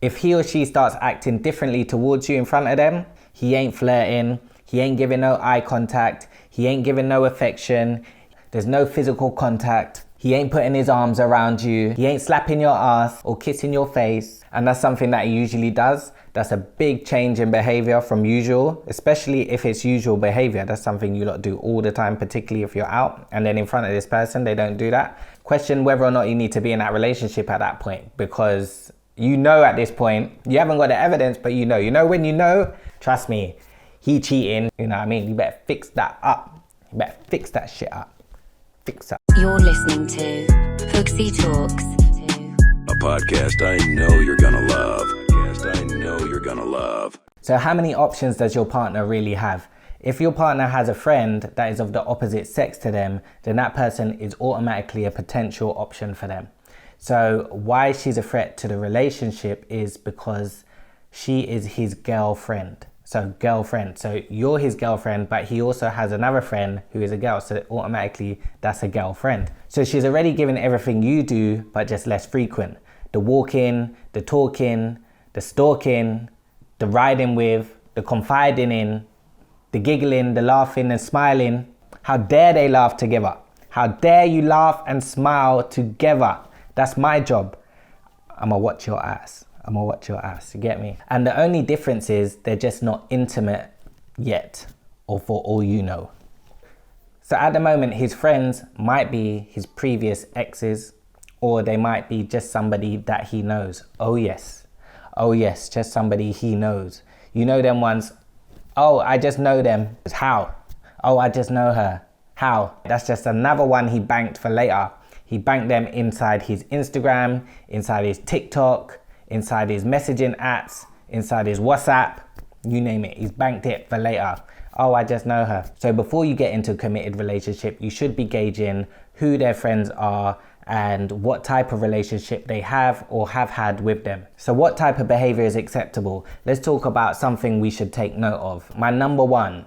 If he or she starts acting differently towards you in front of them, he ain't flirting, he ain't giving no eye contact, he ain't giving no affection, there's no physical contact, he ain't putting his arms around you, he ain't slapping your ass or kissing your face, and that's something that he usually does. That's a big change in behavior from usual, especially if it's usual behavior. That's something you lot do all the time, particularly if you're out and then in front of this person, they don't do that. Question whether or not you need to be in that relationship at that point, because you know at this point, you haven't got the evidence, but you know when you know, trust me, he cheating, you know what I mean? You better fix that up. You better fix that shit up. Fix up. You're listening to HOOKZIE Talks, a podcast I know you're gonna love. So how many options does your partner really have? If your partner has a friend that is of the opposite sex to them, then that person is automatically a potential option for them. So why she's a threat to the relationship is because she is his girlfriend. So girlfriend. So you're his girlfriend, but he also has another friend who is a girl. So automatically that's a girlfriend. So she's already given everything you do, but just less frequent. The walking, the talking, the stalking, the riding with, the confiding in, the giggling, the laughing and smiling. How dare they laugh together? How dare you laugh and smile together? That's my job. I'ma watch your ass. You get me? And the only difference is they're just not intimate yet, or for all you know. So at the moment, his friends might be his previous exes, or they might be just somebody that he knows. Oh yes, just somebody he knows. You know them ones. Oh, I just know them. How? Oh, I just know her. How? That's just another one he banked for later. He banked them inside his Instagram, inside his TikTok, inside his messaging apps, inside his WhatsApp, you name it. He's banked it for later. Oh, I just know her. So before you get into a committed relationship, you should be gauging who their friends are and what type of relationship they have or have had with them. So what type of behavior is acceptable? Let's talk about something we should take note of. My number one.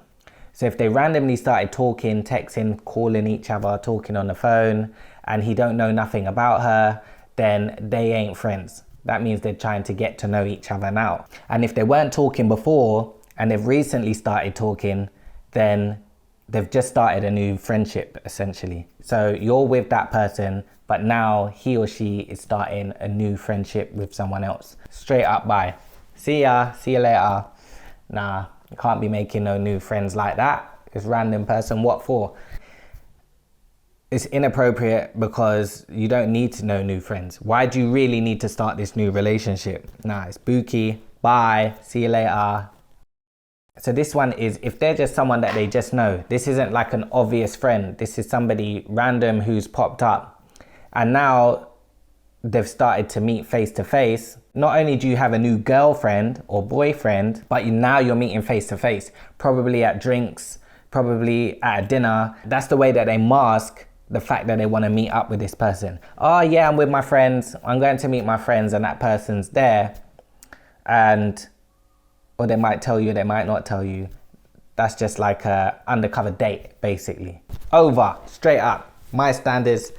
So if they randomly started talking, texting, calling each other, talking on the phone, and he don't know nothing about her, then they ain't friends. That means they're trying to get to know each other now. And if they weren't talking before and they've recently started talking, then they've just started a new friendship essentially. So you're with that person, but now he or she is starting a new friendship with someone else. Straight up, bye. See ya, see you later. Nah, you can't be making no new friends like that. This random person, what for? It's inappropriate because you don't need to know new friends. Why do you really need to start this new relationship? Nah, it's bookie. Bye. See you later. So this one is if they're just someone that they just know. This isn't like an obvious friend. This is somebody random who's popped up. And now they've started to meet face to face. Not only do you have a new girlfriend or boyfriend, but now you're meeting face to face. Probably at drinks, probably at a dinner. That's the way that they mask the fact that they want to meet up with this person. Oh yeah, I'm with my friends. I'm going to meet my friends and that person's there. Or they might tell you, they might not tell you. That's just like a undercover date, basically. Over, straight up. My standards,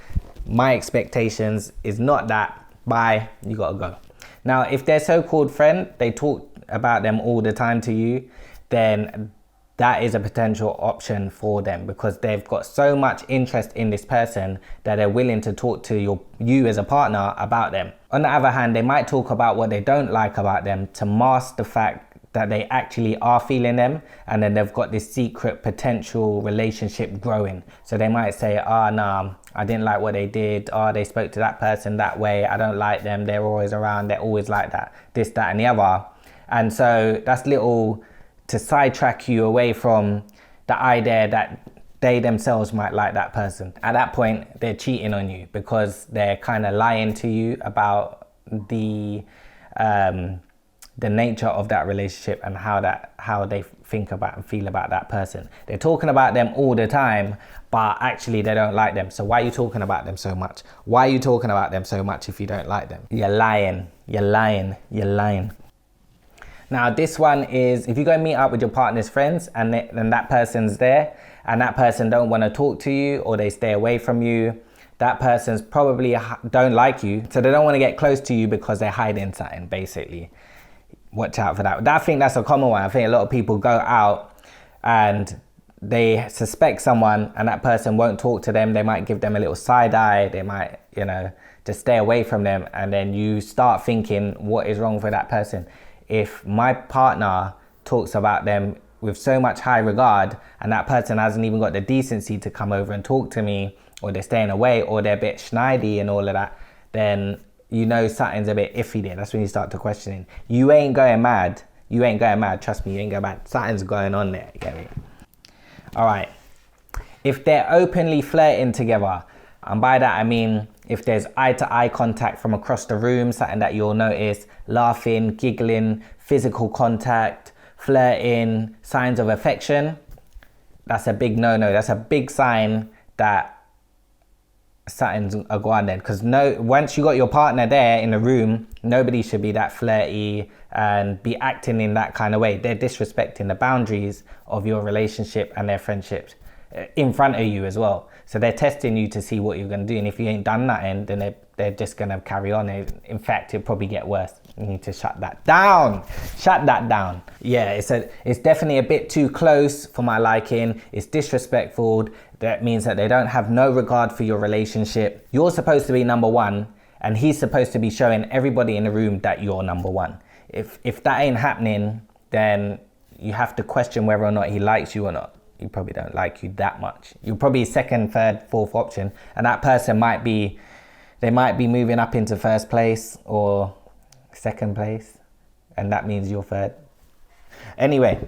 my expectations is not that. Bye, you gotta go. Now, if their so-called friend, they talk about them all the time to you, then that is a potential option for them because they've got so much interest in this person that they're willing to talk to you as a partner about them. On the other hand, they might talk about what they don't like about them to mask the fact that they actually are feeling them, and then they've got this secret potential relationship growing. So they might say, nah, I didn't like what they did. They spoke to that person that way. I don't like them. They're always around. They're always like that. This, that, and the other. And so that's little to sidetrack you away from the idea that they themselves might like that person. At that point, they're cheating on you because they're kind of lying to you about the nature of that relationship and how they think about and feel about that person. They're talking about them all the time, but actually they don't like them. So why are you talking about them so much? Why are you talking about them so much if you don't like them? You're lying. Now this one is if you go meet up with your partner's friends and then that person's there and that person don't want to talk to you or they stay away from you, that person's probably don't like you, so they don't want to get close to you because they're hiding something, basically. Watch out for that. I think that's a common one. I think a lot of people go out and they suspect someone and that person won't talk to them. They might give them a little side eye. They might, just stay away from them. And then you start thinking, what is wrong with that person? If my partner talks about them with so much high regard and that person hasn't even got the decency to come over and talk to me, or they're staying away, or they're a bit schneidi and all of that, then something's a bit iffy there. That's when you start to questioning. You ain't going mad. Trust me, you ain't going mad. Something's going on there. You get me? All right. If they're openly flirting together, and by that I mean if there's eye-to-eye contact from across the room, something that you'll notice, laughing, giggling, physical contact, flirting, signs of affection, that's a big no-no. That's a big sign that something's a go on then. Because once you got your partner there in the room, nobody should be that flirty and be acting in that kind of way. They're disrespecting the boundaries of your relationship and their friendships in front of you as well. So they're testing you to see what you're going to do, and if you ain't done nothing, then they're just going to carry on. In fact, it'll probably get worse. You need to shut that down. Yeah, it's definitely a bit too close for my liking. It's disrespectful. That means that they don't have no regard for your relationship. You're supposed to be number one, and he's supposed to be showing everybody in the room that you're number one. If that ain't happening, then you have to question whether or not he likes you or not. He probably don't like you that much. You're probably second, third, fourth option, and that person might be moving up into first place or second place, and that means you're third. Anyway,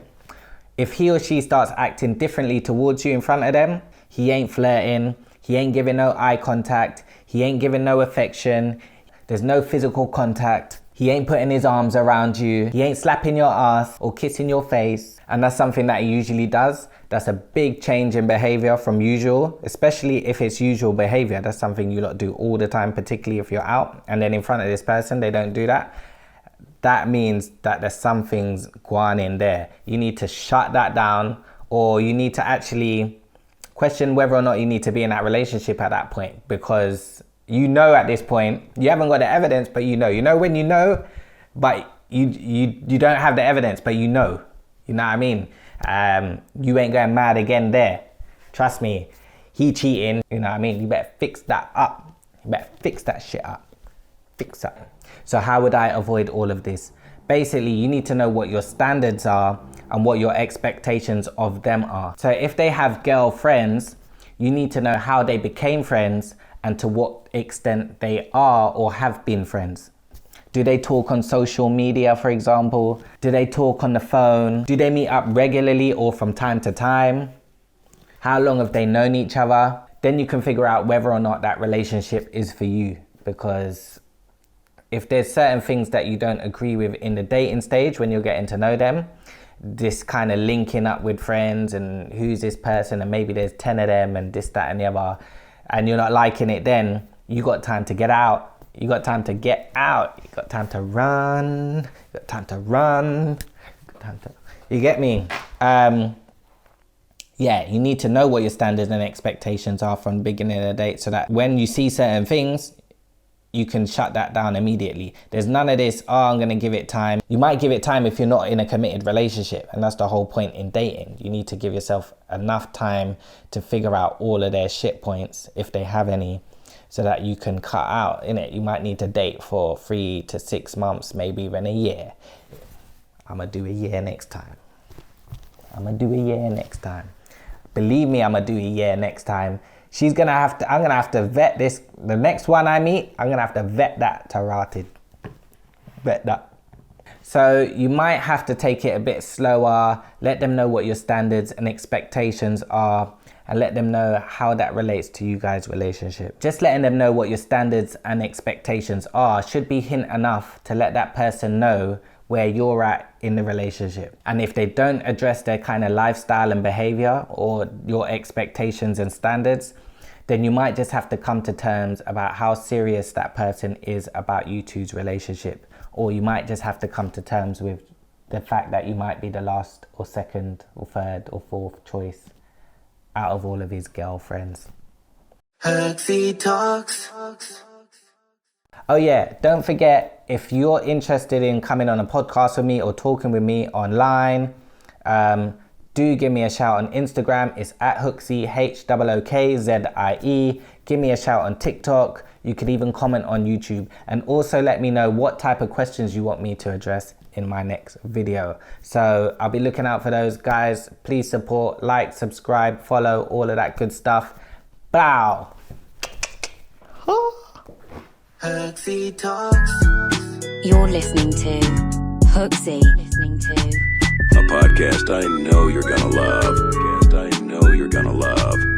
if he or she starts acting differently towards you in front of them, he ain't flirting, he ain't giving no eye contact, he ain't giving no affection, there's no physical contact, he ain't putting his arms around you, he ain't slapping your ass or kissing your face, and that's something that he usually does. That's a big change in behavior from usual, especially if it's usual behavior. That's something you lot do all the time, particularly if you're out and then in front of this person, they don't do that. That means that there's something's going in there. You need to shut that down, or you need to actually question whether or not you need to be in that relationship at that point, because at this point, you haven't got the evidence, but when you know, but you don't have the evidence, but you know what I mean? You ain't going mad again there. Trust me, he cheating, you know what I mean? You better fix that up. You better fix that shit up. Fix that. So how would I avoid all of this? Basically, you need to know what your standards are and what your expectations of them are. So if they have girlfriends, you need to know how they became friends and to what extent they are or have been friends. Do they talk on social media, for example? Do they talk on the phone? Do they meet up regularly or from time to time? How long have they known each other? Then you can figure out whether or not that relationship is for you. Because if there's certain things that you don't agree with in the dating stage when you're getting to know them, this kind of linking up with friends and who's this person and maybe there's 10 of them and this, that and the other, and you're not liking it, then you got time to get out. You got time to get out. You got time to run. You get me? You need to know what your standards and expectations are from the beginning of the date, so that when you see certain things, you can shut that down immediately. There's none of this, I'm going to give it time. You might give it time if you're not in a committed relationship, and that's the whole point in dating. You need to give yourself enough time to figure out all of their shit points, if they have any, so that you can cut out, innit? You might need to date for 3 to 6 months, maybe even a year. I'm going to do a year next time. Believe me, I'm going to do a year next time. I'm going to have to vet this. The next one I meet, I'm going to have to vet that Tarated. Vet that. So you might have to take it a bit slower, let them know what your standards and expectations are, and let them know how that relates to you guys' relationship. Just letting them know what your standards and expectations are should be hint enough to let that person know where you're at in the relationship. And if they don't address their kind of lifestyle and behavior or your expectations and standards, then you might just have to come to terms about how serious that person is about you two's relationship. Or you might just have to come to terms with the fact that you might be the last or second or third or fourth choice out of all of his girlfriends. HOOKZIE Talks. Oh yeah, don't forget, if you're interested in coming on a podcast with me or talking with me online, do give me a shout on Instagram. It's at HOOKZIE, HOOKZIE. Give me a shout on TikTok. You could even comment on YouTube. And also let me know what type of questions you want me to address in my next video. So I'll be looking out for those, guys. Please support, like, subscribe, follow, all of that good stuff. Bow. HOOKZIE Talks. You're listening to HOOKZIE. A podcast I know you're gonna love.